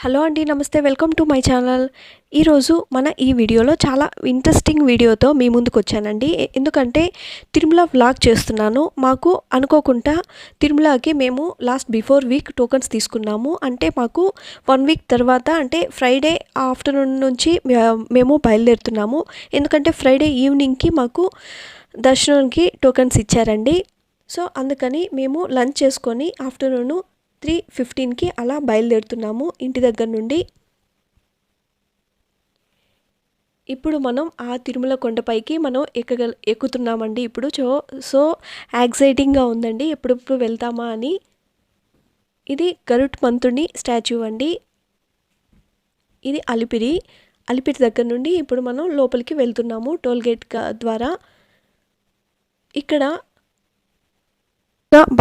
Hello అండి, నమస్తే. Welcome to my channel. ఈరోజు మన ఈ వీడియోలో చాలా ఇంట్రెస్టింగ్ వీడియోతో మీ ముందుకు వచ్చానండి. ఎందుకంటే తిరుమల వ్లాగ్ చేస్తున్నాను. మాకు అనుకోకుండా తిరుమలకి మేము బిఫోర్ వీక్ టోకన్స్ తీసుకున్నాము. అంటే మాకు 1 వీక్ తర్వాత అంటే ఫ్రైడే ఆఫ్టర్నూన్ నుంచి మేము బయలుదేరుతున్నాము. ఎందుకంటే ఫ్రైడే ఈవినింగ్కి మాకు దర్శనానికి టోకన్స్ ఇచ్చారండి. సో అందుకని మేము లంచ్ చేసుకొని ఆఫ్టర్నూను 3:15కి అలా బయలుదేరుతున్నాము ఇంటి దగ్గర నుండి. ఇప్పుడు మనం ఆ తిరుమల కొండపైకి మనం ఎక్కుతున్నామండి. ఇప్పుడు సో ఎక్సైటింగ్గా ఉందండి, ఎప్పుడెప్పుడు వెళ్తామా అని. ఇది గరుత్మంతుని స్టాచ్యూ అండి. ఇది అలిపిరి దగ్గర నుండి ఇప్పుడు మనం లోపలికి వెళ్తున్నాము టోల్ గేట్ ద్వారా. ఇక్కడ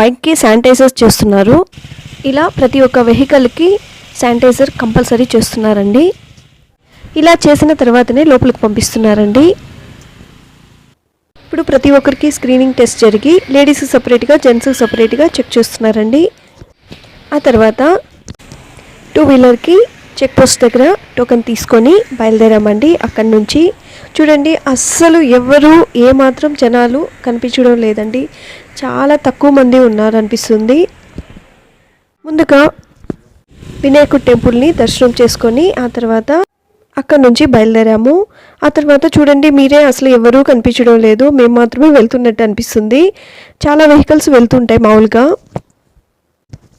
బైక్కి శానిటైజర్ చేస్తున్నారు. ఇలా ప్రతి ఒక్క వెహికల్కి శానిటైజర్ కంపల్సరీ చేస్తున్నారండి. ఇలా చేసిన తర్వాతనే లోపలికి పంపిస్తున్నారండి. ఇప్పుడు ప్రతి ఒక్కరికి స్క్రీనింగ్ టెస్ట్ జరిగి లేడీస్ సపరేట్గా జెంట్స్ సపరేట్గా చెక్ చేస్తున్నారండి. ఆ తర్వాత 2 వీలర్కి చెక్ పోస్ట్ దగ్గర టోకెన్ తీసుకొని బయలుదేరామండి. అక్కడి నుంచి చూడండి, అస్సలు ఎవరు ఏమాత్రం జనాలు కనిపించడం లేదండి. చాలా తక్కువ మంది ఉన్నారనిపిస్తుంది. ముందుగా వినాయకుడి టెంపుల్ని దర్శనం చేసుకొని ఆ తర్వాత అక్కడి నుంచి బయలుదేరాము. ఆ తర్వాత చూడండి మీరే, అసలు ఎవరూ కనిపించడం లేదు. మేము మాత్రమే వెళ్తున్నట్టు అనిపిస్తుంది. చాలా వెహికల్స్ వెళ్తుంటాయి మామూలుగా.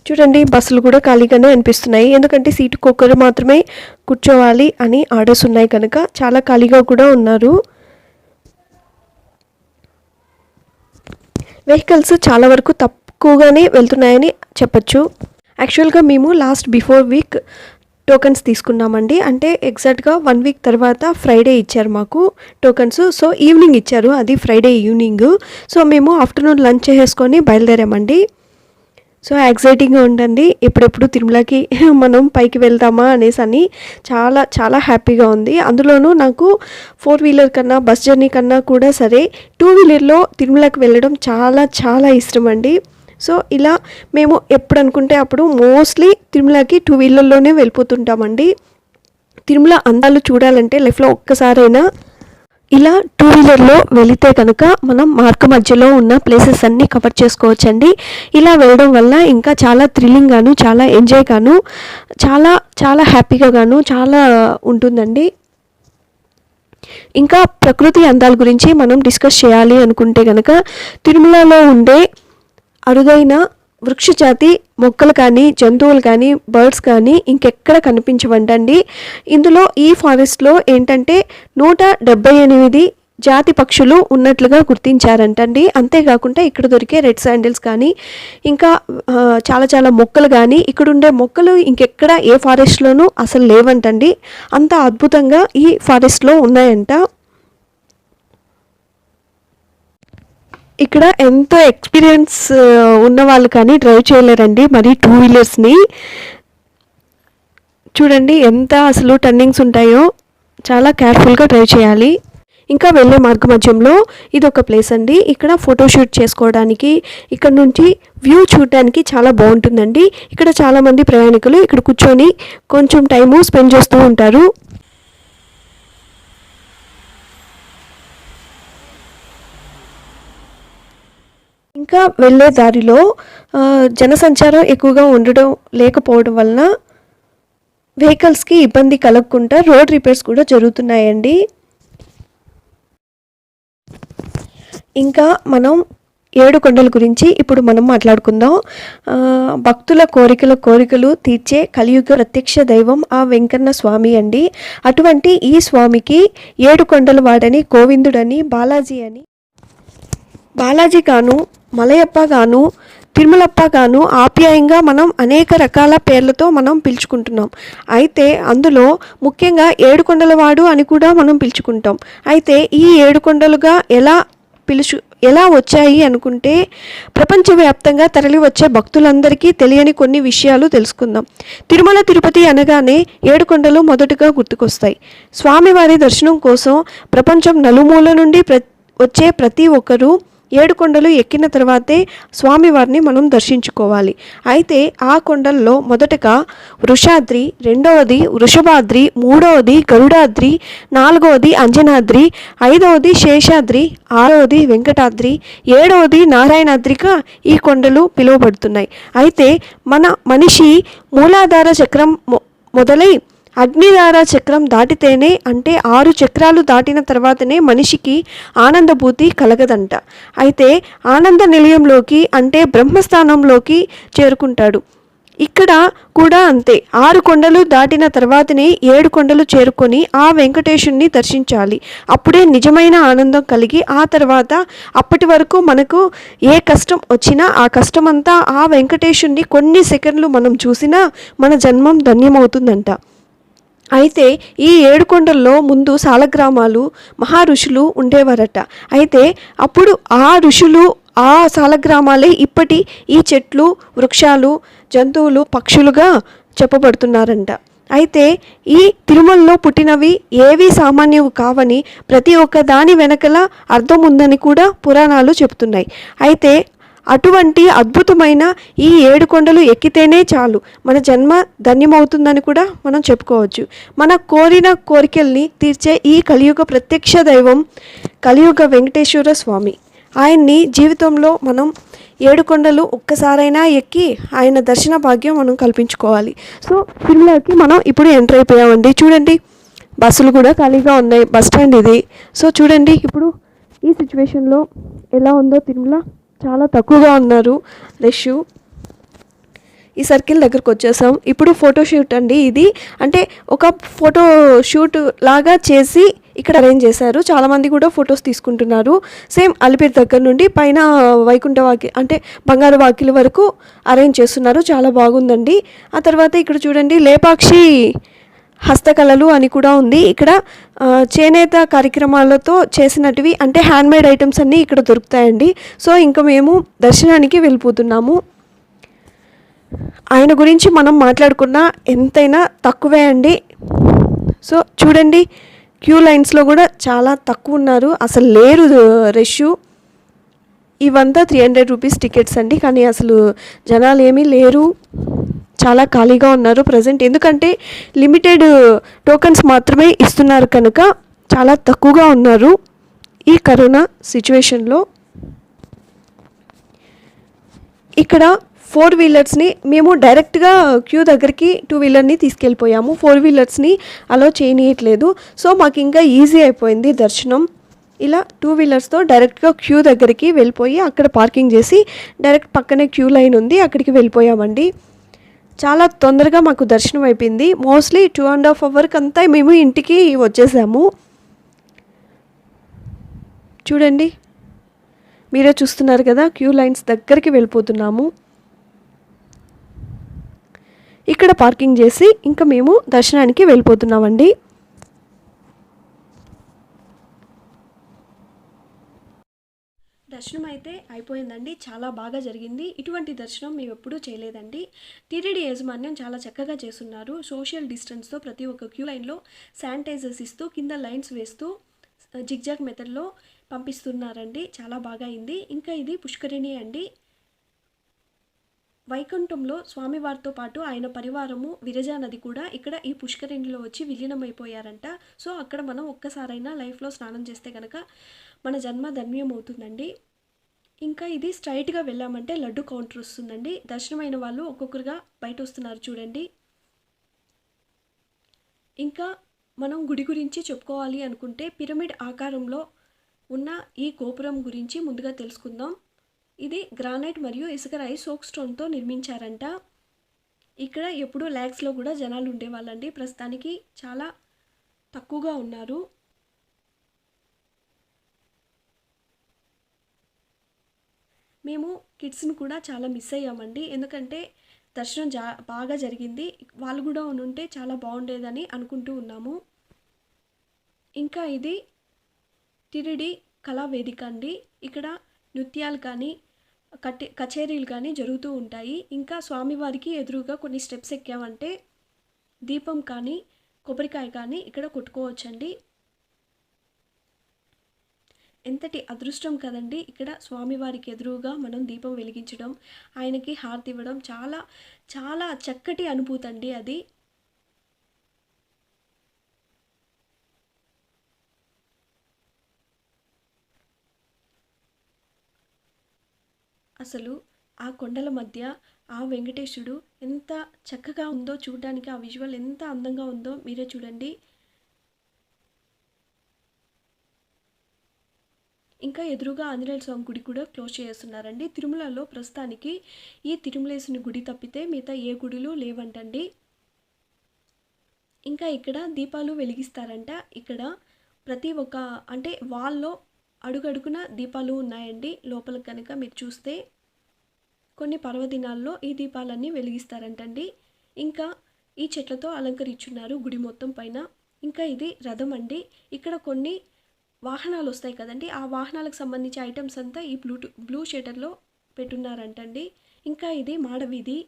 చూడండి, బస్సులు కూడా ఖాళీగానే అనిపిస్తున్నాయి. ఎందుకంటే సీటుకు ఒక్కరు మాత్రమే కూర్చోవాలి అని ఆర్డర్స్ ఉన్నాయి కనుక చాలా ఖాళీగా కూడా ఉన్నారు. వెహికల్స్ చాలా వరకు తక్కువగానే వెళ్తున్నాయని చెప్పచ్చు. యాక్చువల్గా మేము బిఫోర్ వీక్ టోకన్స్ తీసుకున్నామండి. అంటే ఎగ్జాక్ట్గా 1 వీక్ తర్వాత ఫ్రైడే ఇచ్చారు మాకు టోకన్స్. సో ఈవినింగ్ ఇచ్చారు, అది ఫ్రైడే ఈవినింగ్. సో మేము ఆఫ్టర్నూన్ లంచ్ చేసుకొని బయలుదేరామండి. సో ఎక్సైటింగ్గా ఉండండి, ఎప్పుడెప్పుడు తిరుమలకి మనం పైకి వెళ్తామా అనేసి అని చాలా చాలా హ్యాపీగా ఉంది. అందులోనూ నాకు 4 వీలర్ కన్నా బస్ జర్నీ కన్నా కూడా సరే 2 వీలర్లో తిరుమలకి వెళ్ళడం చాలా చాలా ఇష్టం అండి. సో ఇలా మేము ఎప్పుడు అనుకుంటే అప్పుడు మోస్ట్లీ తిరుమలకి 2 వీలర్లోనే వెళ్ళిపోతుంటామండి. తిరుమల అందాలు చూడాలంటే లైఫ్లో ఒక్కసారైనా ఇలా 2 వీలర్లో వెళితే కనుక మనం మార్గ మధ్యలో ఉన్న ప్లేసెస్ అన్నీ కవర్ చేసుకోవచ్చండి. ఇలా వెళ్ళడం వల్ల ఇంకా చాలా థ్రిల్లింగ్ గాను, చాలా ఎంజాయ్ గాను, చాలా చాలా హ్యాపీగా గాను చాలా ఉంటుందండి. ఇంకా ప్రకృతి అందాల గురించి మనం డిస్కస్ చేయాలి అనుకుంటే కనుక తిరుమలలో ఉండే అరుదైన వృక్షజాతి మొక్కలు కానీ జంతువులు కానీ బర్డ్స్ కానీ ఇంకెక్కడ కనిపించవంటండి. ఇందులో ఈ ఫారెస్ట్లో ఏంటంటే 178 జాతి పక్షులు ఉన్నట్లుగా గుర్తించారంటండి. అంతేకాకుండా ఇక్కడ దొరికే రెడ్ శాండిల్స్ కానీ ఇంకా చాలా చాలా మొక్కలు కానీ ఇక్కడ ఉండే మొక్కలు ఇంకెక్కడ ఏ ఫారెస్ట్లోనూ అసలు లేవంటండి. అంత అద్భుతంగా ఈ ఫారెస్ట్లో ఉన్నాయంట. ఇక్కడ ఎంతో ఎక్స్పీరియన్స్ ఉన్న వాళ్ళు కానీ డ్రైవ్ చేయలేరండి మరి 2 వీలర్స్ని. చూడండి ఎంత అసలు టర్నింగ్స్ ఉంటాయో, చాలా కేర్ఫుల్గా డ్రైవ్ చేయాలి. ఇంకా వెళ్ళే మార్గ మధ్యంలో ఇది ఒక ప్లేస్ అండి. ఇక్కడ ఫోటోషూట్ చేసుకోవడానికి, ఇక్కడ నుంచి వ్యూ చూడడానికి చాలా బాగుంటుందండి. ఇక్కడ చాలామంది ప్రయాణికులు ఇక్కడ కూర్చొని కొంచెం టైము స్పెండ్ చేస్తూ ఉంటారు. ఇంకా వెళ్ళే దారిలో జనసంచారం ఎక్కువగా లేకపోవడం వలన వెహికల్స్కి ఇబ్బంది కలగకుండా రోడ్ రిపేర్స్ కూడా జరుగుతున్నాయండి. ఇంకా మనం 7 కొండల గురించి ఇప్పుడు మనం మాట్లాడుకుందాం. భక్తుల కోరికలు తీర్చే కలియుగ ప్రత్యక్ష దైవం ఆ వెంకన్న స్వామి అండి. అటువంటి ఈ స్వామికి 7 కొండల వాడని, గోవిందుడని, బాలాజీ గాను, మలయప్ప గాను, తిరుమలప్ప గాను ఆప్యాయంగా మనం అనేక రకాల పేర్లతో మనం పిలుచుకుంటున్నాం. అయితే అందులో ముఖ్యంగా 7 కొండలవాడు అని కూడా మనం పిలుచుకుంటాం. అయితే ఈ 7 కొండలుగా ఎలా వచ్చాయి అనుకుంటే ప్రపంచవ్యాప్తంగా తరలి వచ్చే భక్తులందరికీ తెలియని కొన్ని విషయాలు తెలుసుకుందాం. తిరుమల తిరుపతి అనగానే 7 కొండలు మొదటగా గుర్తుకొస్తాయి. స్వామివారి దర్శనం కోసం ప్రపంచం నలుమూల నుండి వచ్చే ప్రతి ఒక్కరూ 7 కొండలు ఎక్కిన తర్వాతే స్వామివారిని మనం దర్శించుకోవాలి. అయితే ఆ కొండల్లో మొదటగా వృషాద్రి, రెండవది వృషభాద్రి, మూడవది గరుడాద్రి, నాలుగవది అంజనాద్రి, ఐదవది శేషాద్రి, ఆరవది వెంకటాద్రి, ఏడవది నారాయణాద్రిగా ఈ కొండలు పిలువబడుతున్నాయి. అయితే మనిషి మూలాధార చక్రం మొదలై అగ్నిధార చక్రం దాటితేనే, అంటే 6 చక్రాలు దాటిన తర్వాతనే మనిషికి ఆనందభూతి కలగదంట. అయితే ఆనంద నిలయంలోకి, అంటే బ్రహ్మస్థానంలోకి చేరుకుంటాడు. ఇక్కడ కూడా అంతే, 6 కొండలు దాటిన తర్వాతనే 7 కొండలు చేరుకొని ఆ వెంకటేశుణ్ణి దర్శించాలి. అప్పుడే నిజమైన ఆనందం కలిగి ఆ తర్వాత అప్పటి వరకు మనకు ఏ కష్టం వచ్చినా ఆ కష్టమంతా ఆ వెంకటేశుణ్ణి కొన్ని సెకండ్లు మనం చూసినా మన జన్మం ధన్యమవుతుందంట. అయితే ఈ 7 కొండల్లో ముందు సాలగ్రామాలు మహా ఋషులు ఉండేవారట. అయితే అప్పుడు ఆ ఋషులు, ఆ సాలగ్రామాలే ఇప్పటి ఈ చెట్లు, వృక్షాలు, జంతువులు, పక్షులుగా చెప్పబడుతున్నారంట. అయితే ఈ తిరుమలలో పుట్టినవి ఏవి సామాన్యవు కావని, ప్రతి ఒక్క దాని వెనకల అర్థం ఉందని కూడా పురాణాలు చెబుతున్నాయి. అయితే అటువంటి అద్భుతమైన ఈ 7 కొండలు ఎక్కితేనే చాలు మన జన్మ ధన్యమవుతుందని కూడా మనం చెప్పుకోవచ్చు. మన కోరిన కోరికల్ని తీర్చే ఈ కలియుగ ప్రత్యక్ష దైవం కలియుగ వెంకటేశ్వర స్వామి. ఆయన్ని జీవితంలో మనం 7 కొండలు ఒక్కసారైనా ఎక్కి ఆయన దర్శన భాగ్యం మనం కల్పించుకోవాలి. సో తిరుమలకి మనం ఇప్పుడు ఎంటర్ అయిపోయామండి. చూడండి, బస్సులు కూడా ఖాళీగా ఉన్నాయి. బస్ స్టాండ్ ఇది. సో చూడండి ఇప్పుడు ఈ సిచ్యువేషన్లో ఎలా ఉందో తిరుమల. చాలా తక్కువగా ఉన్నారు రష్. ఈ సర్కిల్ దగ్గరకు వచ్చేసాం. ఇప్పుడు ఫోటోషూట్ అండి ఇది. అంటే ఒక ఫోటో షూట్ లాగా చేసి ఇక్కడ అరేంజ్ చేశారు. చాలామంది కూడా ఫొటోస్ తీసుకుంటున్నారు. సేమ్ అలిపిరి దగ్గర నుండి పైన వైకుంఠ అంటే బంగారు వాకిలి వరకు అరేంజ్ చేస్తున్నారు. చాలా బాగుందండి. ఆ తర్వాత ఇక్కడ చూడండి, లేపాక్షి హస్తకళలు అని కూడా ఉంది. ఇక్కడ చేనేత కార్యక్రమాలతో చేసినటివి, అంటే హ్యాండ్మేడ్ ఐటమ్స్ అన్నీ ఇక్కడ దొరుకుతాయండి. సో ఇంకా మేము దర్శనానికి వెళ్ళిపోతున్నాము. ఆయన గురించి మనం మాట్లాడుకున్నా ఎంతైనా తక్కువే అండి. సో చూడండి, క్యూ లైన్స్లో కూడా చాలా తక్కువ ఉన్నారు, అసలు లేరు రష్. ఇవంతా 300 రూపీస్ టికెట్స్ అండి, కానీ అసలు జనాలు ఏమీ లేరు, చాలా ఖాళీగా ఉన్నారు ప్రజెంట్. ఎందుకంటే లిమిటెడ్ టోకన్స్ మాత్రమే ఇస్తున్నారు కనుక చాలా తక్కువగా ఉన్నారు ఈ కరోనా సిచ్యువేషన్లో. ఇక్కడ 4 వీలర్స్ని మేము డైరెక్ట్గా క్యూ దగ్గరికి 2 వీలర్ని తీసుకెళ్ళిపోయాము. 4 వీలర్స్ని అలో చేయనీయట్లేదు. సో మాకు ఇంకా ఈజీ అయిపోయింది దర్శనం. ఇలా 2 వీలర్స్తో డైరెక్ట్గా క్యూ దగ్గరికి వెళ్ళిపోయి అక్కడ పార్కింగ్ చేసి డైరెక్ట్ పక్కనే క్యూ లైన్ ఉంది, అక్కడికి వెళ్ళిపోయామండి. చాలా తొందరగా మాకు దర్శనం అయిపోయింది. మోస్ట్లీ 2.5 అవర్కి అంతా మేము ఇంటికి వచ్చేసాము. చూడండి, మీరే చూస్తున్నారు కదా, క్యూ లైన్స్ దగ్గరికి వెళ్ళిపోతున్నాము. ఇక్కడ పార్కింగ్ చేసి ఇంకా మేము దర్శనానికి వెళ్ళిపోతున్నామండి. దర్శనం అయితే అయిపోయిందండి. చాలా బాగా జరిగింది. ఇటువంటి దర్శనం మేము ఎప్పుడూ చేయలేదండి. టీటీడీ యాజమాన్యం చాలా చక్కగా చేస్తున్నారు. సోషల్ డిస్టెన్స్తో ప్రతి ఒక్క క్యూ లైన్లో శానిటైజర్స్ ఇస్తూ కింద లైన్స్ వేస్తూ జిగ్జాగ్ మెథడ్లో పంపిస్తున్నారండి. చాలా బాగా అయింది. ఇంకా ఇది పుష్కరిణి అండి. వైకుంఠంలో స్వామివారితో పాటు ఆయన పరివారము విరజా నది కూడా ఇక్కడ ఈ పుష్కరిణిలో వచ్చి విలీనమైపోయారంట. సో అక్కడ మనం ఒక్కసారైనా లైఫ్లో స్నానం చేస్తే కనుక మన జన్మ ధన్యం అవుతుందండి. ఇంకా ఇది స్ట్రైట్గా వెళ్ళామంటే లడ్డు కౌంటర్ వస్తుందండి. దర్శనమైన వాళ్ళు ఒక్కొక్కరుగా బయట వస్తున్నారు చూడండి. ఇంకా మనం గుడి గురించి చెప్పుకోవాలి అనుకుంటే పిరమిడ్ ఆకారంలో ఉన్న ఈ గోపురం గురించి ముందుగా తెలుసుకుందాం. ఇది గ్రానైట్ మరియు ఇసుక రాయి సోక్ స్టోన్తో నిర్మించారంట. ఇక్కడ ఎప్పుడు ల్యాక్స్లో కూడా జనాలు ఉండేవాళ్ళండి. ప్రస్తుతానికి చాలా తక్కువగా ఉన్నారు. మేము కిడ్స్ని కూడా చాలా మిస్ అయ్యామండి. ఎందుకంటే దర్శనం బాగా జరిగింది. వాళ్ళు కూడా ఉంటే చాలా బాగుండేదని అనుకుంటూ ఉన్నాము. ఇంకా ఇది టిరిడి కళావేదిక అండి. ఇక్కడ నృత్యాలు కానీ కచేరీలు కానీ జరుగుతూ ఉంటాయి. ఇంకా స్వామివారికి ఎదురుగా కొన్ని స్టెప్స్ ఎక్కామంటే దీపం కానీ కొబ్బరికాయ కానీ ఇక్కడ కొట్టుకోవచ్చండి. ఎంతటి అదృష్టం కదండి! ఇక్కడ స్వామివారికి ఎదురుగా మనం దీపం వెలిగించడం, ఆయనకి హారతి ఇవ్వడం చాలా చాలా చక్కటి అనుభూతండి అది. అసలు ఆ కొండల మధ్య ఆ వెంకటేశుడు ఎంత చక్కగా ఉందో చూడడానికి, ఆ విజువల్ ఎంత అందంగా ఉందో మీరే చూడండి. ఇంకా ఎదురుగా ఆంజనేయ స్వామి గుడి కూడా క్లోజ్ చేస్తున్నారండి. తిరుమలలో ప్రస్తుతానికి ఈ తిరుమలేశుని గుడి తప్పితే మిగతా ఏ గుడులు లేవంటండి. ఇంకా ఇక్కడ దీపాలు వెలిగిస్తారంట. ఇక్కడ ప్రతి ఒక్క అంటే వాల్లో అడుగడుగున దీపాలు ఉన్నాయండి. లోపల కనుక మీరు చూస్తే కొన్ని పర్వదినాల్లో ఈ దీపాలన్నీ వెలిగిస్తారంటండి. ఇంకా ఈ చెట్లతో అలంకరించున్నారు గుడి మొత్తం పైన. ఇంకా ఇది రథం అండి. ఇక్కడ కొన్ని వాహనాలు వస్తాయి కదండి, ఆ వాహనాలకు సంబంధించి ఐటమ్స్ అంతా ఈ బ్లూ షెటర్లో పెట్టున్నారంటండి. ఇంకా ఇది మాడవీధి.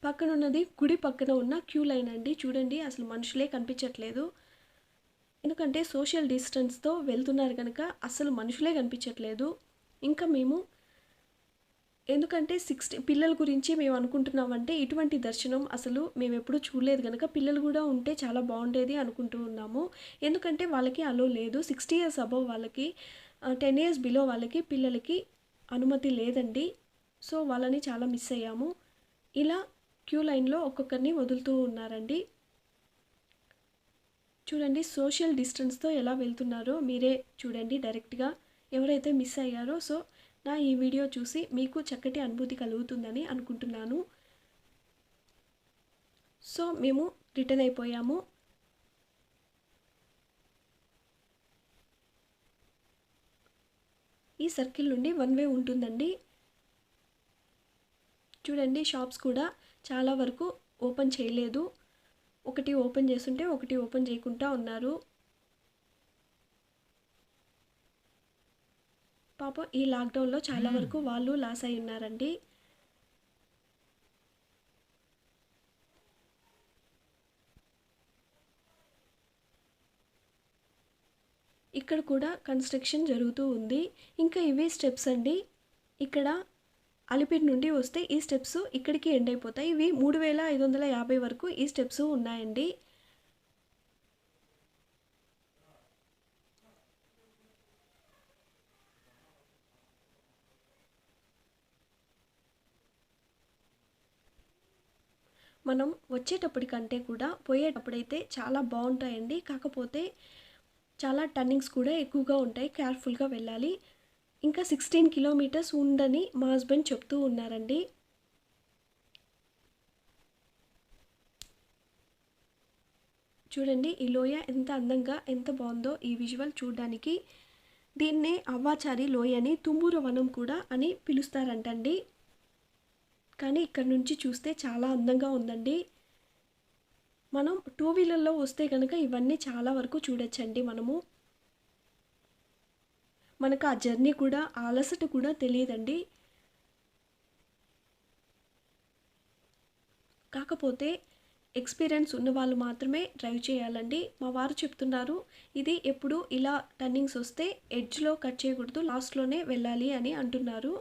పక్కన ఉన్నది గుడి పక్కన ఉన్న క్యూ లైన్ అండి. చూడండి అసలు మనుషులే కనిపించట్లేదు. ఎందుకంటే సోషల్ డిస్టెన్స్తో వెళ్తున్నారు కనుక అసలు మనుషులే కనిపించట్లేదు. ఇంకా మేము ఎందుకంటే 60 పిల్లల గురించి మేము అనుకుంటున్నామంటే ఇటువంటి దర్శనం అసలు మేము ఎప్పుడూ చూడలేదు కనుక పిల్లలు కూడా ఉంటే చాలా బాగుండేది అనుకుంటూ ఉన్నాము. ఎందుకంటే వాళ్ళకి అలో లేదు. 60 ఇయర్స్ అబవ్ వాళ్ళకి 10 ఇయర్స్ బిలో వాళ్ళకి పిల్లలకి అనుమతి లేదండి. సో వాళ్ళని చాలా మిస్ అయ్యాము. ఇలా క్యూ లైన్లో ఒక్కొక్కరిని వదులుతూ ఉన్నారండి. చూడండి సోషల్ డిస్టెన్స్తో ఎలా వెళ్తున్నారో మీరే చూడండి డైరెక్ట్గా. ఎవరైతే మిస్ అయ్యారో సో నా ఈ వీడియో చూసి మీకు చక్కటి అనుభూతి కలుగుతుందని అనుకుంటున్నాను. సో మేము రిటర్న్ అయిపోయాము. ఈ సర్కిల్ నుండి వన్ వే ఉంటుందండి. చూడండి షాప్స్ కూడా చాలా వరకు ఓపెన్ చేయలేదు. ఒకటి ఓపెన్ చేస్తుంటే ఒకటి ఓపెన్ చేయకుండా ఉన్నారు. పాపం ఈ లాక్డౌన్లో చాలా వరకు వాళ్ళు లాస్ అయి ఉన్నారండి. ఇక్కడ కూడా కన్స్ట్రక్షన్ జరుగుతూ ఉంది. ఇంకా ఇవే స్టెప్స్ అండి. ఇక్కడ అలిపిరి నుండి వస్తే ఈ స్టెప్స్ ఇక్కడికి ఎండ్ అయిపోతాయి. ఇవి 3550 వరకు ఈ స్టెప్స్ ఉన్నాయండి. మనం వచ్చేటప్పటికంటే కూడా పోయేటప్పుడైతే చాలా బాగుంటాయండి. కాకపోతే చాలా టర్నింగ్స్ కూడా ఎక్కువగా ఉంటాయి. కేర్ఫుల్గా వెళ్ళాలి. ఇంకా 16 కిలోమీటర్స్ ఉందని మా హస్బెండ్ చెప్తూ ఉన్నారండి. చూడండి ఈ లోయ ఎంత అందంగా ఎంత బాగుందో ఈ విజువల్ చూడడానికి. దీన్నే అవ్వాచారి లోయ అని, తుమ్మూర వనం కూడా అని పిలుస్తారంటండి. కానీ ఇక్కడ నుంచి చూస్తే చాలా అందంగా ఉందండి. మనం 2 వీలర్లో వస్తే కనుక ఇవన్నీ చాలా వరకు చూడొచ్చండి. మనకు ఆ జర్నీ కూడా ఆ అలసట కూడా తెలియదండి. కాకపోతే ఎక్స్పీరియన్స్ ఉన్న వాళ్ళు మాత్రమే డ్రైవ్ చేయాలండి. మా వారు చెప్తున్నారు ఇది ఎప్పుడు ఇలా టర్నింగ్స్ వస్తే ఎడ్జ్లో కట్ చేయకూడదు, లాస్ట్లోనే వెళ్ళాలి అని అంటున్నారు.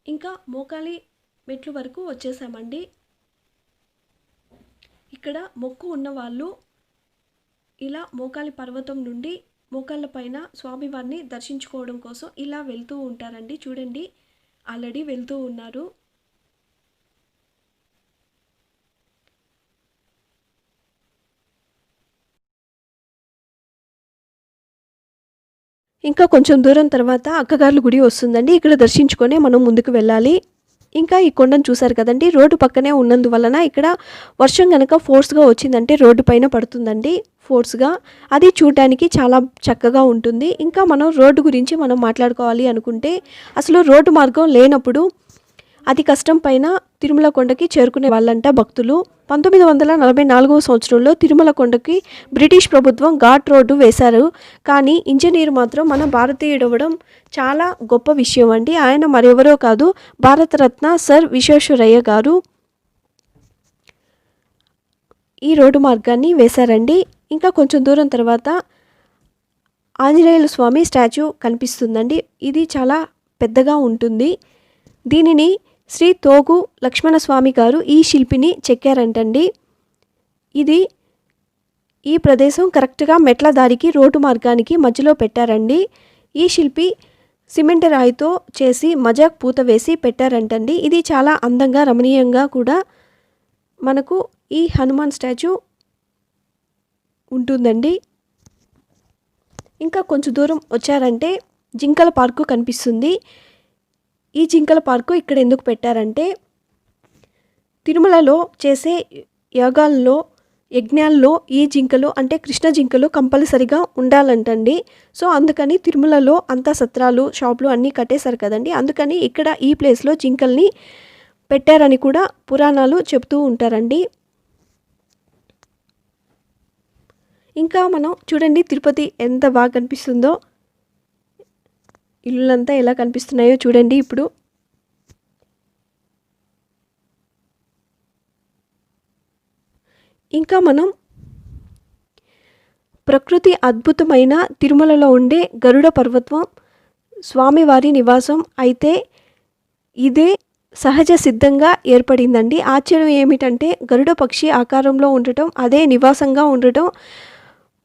ఇంకా మోకాలి మెట్లు వరకు వచ్చేసామండి. ఇక్కడ మొక్కు ఉన్నవాళ్ళు ఇలా మోకాలి పర్వతం నుండి మోకాళ్ళ పైన స్వామివారిని దర్శించుకోవడం కోసం ఇలా వెళ్తూ ఉంటారండి. చూడండి ఆల్రెడీ వెళ్తూ ఉన్నారు. ఇంకా కొంచెం దూరం తర్వాత అక్కగార్ల గుడి వస్తుందండి. ఇక్కడ దర్శించుకొని మనం ముందుకు వెళ్ళాలి. ఇంకా ఈ కొండను చూసారు కదండి, రోడ్డు పక్కనే ఉన్నందువలన ఇక్కడ వర్షం కనుక ఫోర్స్గా వచ్చిందంటే రోడ్డు పైన పడుతుందండి ఫోర్స్గా. అది చూడడానికి చాలా చక్కగా ఉంటుంది. ఇంకా మనం రోడ్డు గురించి మనం మాట్లాడుకోవాలి అనుకుంటే అసలు రోడ్డు మార్గం లేనప్పుడు అతి కష్టం పైన తిరుమల కొండకి చేరుకునే వాళ్ళంట భక్తులు. 1944 సంవత్సరంలో తిరుమల కొండకి బ్రిటిష్ ప్రభుత్వం ఘాట్ రోడ్డు వేశారు. కానీ ఇంజనీర్ మాత్రం మన భారతీయుడవడం చాలా గొప్ప విషయం అండి. ఆయన మరెవరో కాదు, భారతరత్న సర్ విశ్వేశ్వరయ్య గారు ఈ రోడ్డు మార్గాన్ని వేశారండి. ఇంకా కొంచెం దూరం తర్వాత ఆంజనేయుల స్వామి స్టాచ్యూ కనిపిస్తుందండి. ఇది చాలా పెద్దగా ఉంటుంది. దీనిని శ్రీ తోగు లక్ష్మణస్వామి గారు ఈ శిల్పిని చెక్కారంటండి. ఈ ప్రదేశం కరెక్ట్గా మెట్ల దారికి రోడ్డు మార్గానికి మధ్యలో పెట్టారండి. ఈ శిల్పి సిమెంట్ రాయితో చేసి మజాక్ పూత వేసి పెట్టారంటండి. ఇది చాలా అందంగా రమణీయంగా కూడా మనకు ఈ హనుమాన్ స్టాచ్యూ ఉంటుందండి. ఇంకా కొంచెం దూరం వచ్చారంటే జింకల పార్కు కనిపిస్తుంది. ఈ జింకల పార్కు ఇక్కడ ఎందుకు పెట్టారంటే తిరుమలలో చేసే యజ్ఞాల్లో ఈ జింకలు అంటే కృష్ణ జింకలు కంపల్సరిగా ఉండాలంటండి. సో అందుకని తిరుమలలో అంతా సత్రాలు షాపులు అన్నీ కట్టేశారు కదండి. అందుకని ఇక్కడ ఈ ప్లేస్లో జింకల్ని పెట్టారని కూడా పురాణాలు చెప్తూ ఉంటారండి. ఇంకా మనం చూడండి తిరుపతి ఎంత బాగా కనిపిస్తుందో, ఇల్లులంతా ఎలా కనిపిస్తున్నాయో చూడండి. ఇప్పుడు ఇంకా మనం ప్రకృతి అద్భుతమైన తిరుమలలో ఉండే గరుడ పర్వతం స్వామివారి నివాసం అయితే ఇదే సహజ సిద్ధంగా ఏర్పడిందండి. ఆశ్చర్యం ఏమిటంటే గరుడ పక్షి ఆకారంలో ఉండటం, అదే నివాసంగా ఉండటం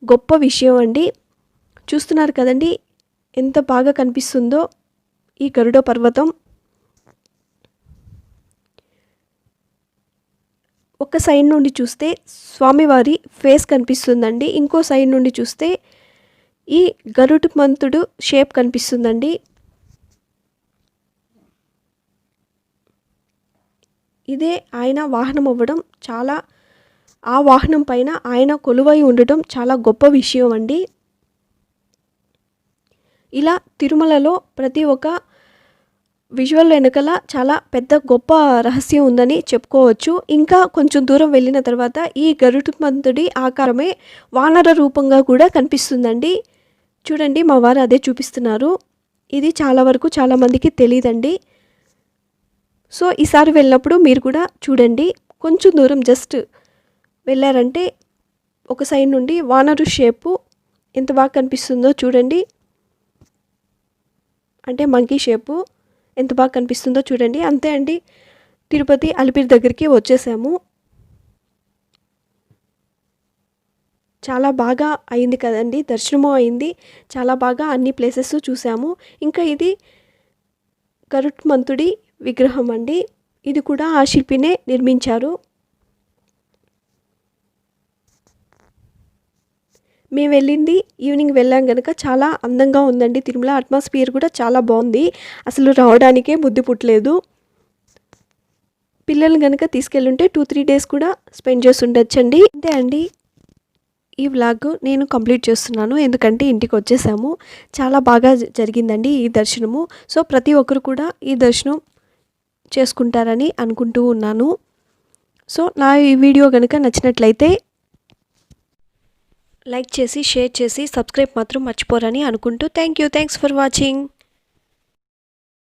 గొప్ప విషయం అండి. చూస్తున్నారు కదండి ఎంత బాగా కనిపిస్తుందో ఈ గరుడ పర్వతం. ఒక సైడ్ నుండి చూస్తే స్వామివారి ఫేస్ కనిపిస్తుందండి. ఇంకో సైడ్ నుండి చూస్తే ఈ గరుత్మంతుడు షేప్ కనిపిస్తుందండి. ఇదే ఆయన వాహనం అవ్వడం, చాలా ఆ వాహనం పైన ఆయన కొలువై ఉండటం చాలా గొప్ప విషయం అండి. ఇలా తిరుమలలో ప్రతి ఒక్క విజువల్ వెనుకల చాలా పెద్ద గొప్ప రహస్యం ఉందని చెప్పుకోవచ్చు. ఇంకా కొంచెం దూరం వెళ్ళిన తర్వాత ఈ గరుత్మంతుడి ఆకారమే వానర రూపంగా కూడా కనిపిస్తుందండి. చూడండి మా వారు అదే చూపిస్తున్నారు. ఇది చాలా వరకు చాలామందికి తెలియదండి. సో ఈసారి వెళ్ళినప్పుడు మీరు కూడా చూడండి. కొంచెం దూరం జస్ట్ వెళ్ళారంటే ఒక సైడ్ నుండి వానరు షేపు ఎంత బాగా కనిపిస్తుందో చూడండి. అంటే మంకీ షేపు ఎంత బాగా కనిపిస్తుందో చూడండి. అంతే అండి, తిరుపతి అలిపిరి దగ్గరికి వచ్చేసాము. చాలా బాగా అయింది కదండి, దర్శనము అయింది. చాలా బాగా అన్ని ప్లేసెస్ చూసాము. ఇంకా ఇది గరుత్మంతుడి విగ్రహం అండి. ఇది కూడా ఆ శిల్పినే నిర్మించారు. మేము వెళ్ళింది ఈవినింగ్ వెళ్ళాం కనుక చాలా అందంగా ఉందండి. తిరుమల అట్మాస్ఫియర్ కూడా చాలా బాగుంది. అసలు రావడానికే బుద్ధి పుట్టలేదు. పిల్లలు కనుక తీసుకెళ్ళుంటే 2-3 డేస్ కూడా స్పెండ్ చేసి ఉండొచ్చండి. అంతే అండి, ఈ వ్లాగ్ నేను కంప్లీట్ చేస్తున్నాను. ఎందుకంటే ఇంటికి వచ్చేసాము. చాలా బాగా జరిగిందండి ఈ దర్శనము. సో ప్రతి ఒక్కరు కూడా ఈ దర్శనం చేసుకుంటారని అనుకుంటూ ఉన్నాను. సో నా ఈ వీడియో కనుక నచ్చినట్లయితే లైక్ చేసి షేర్ చేసి సబ్స్క్రైబ్ మాత్రం మర్చిపోరని అనుకుంటూ థ్యాంక్స్ ఫర్ వాచింగ్.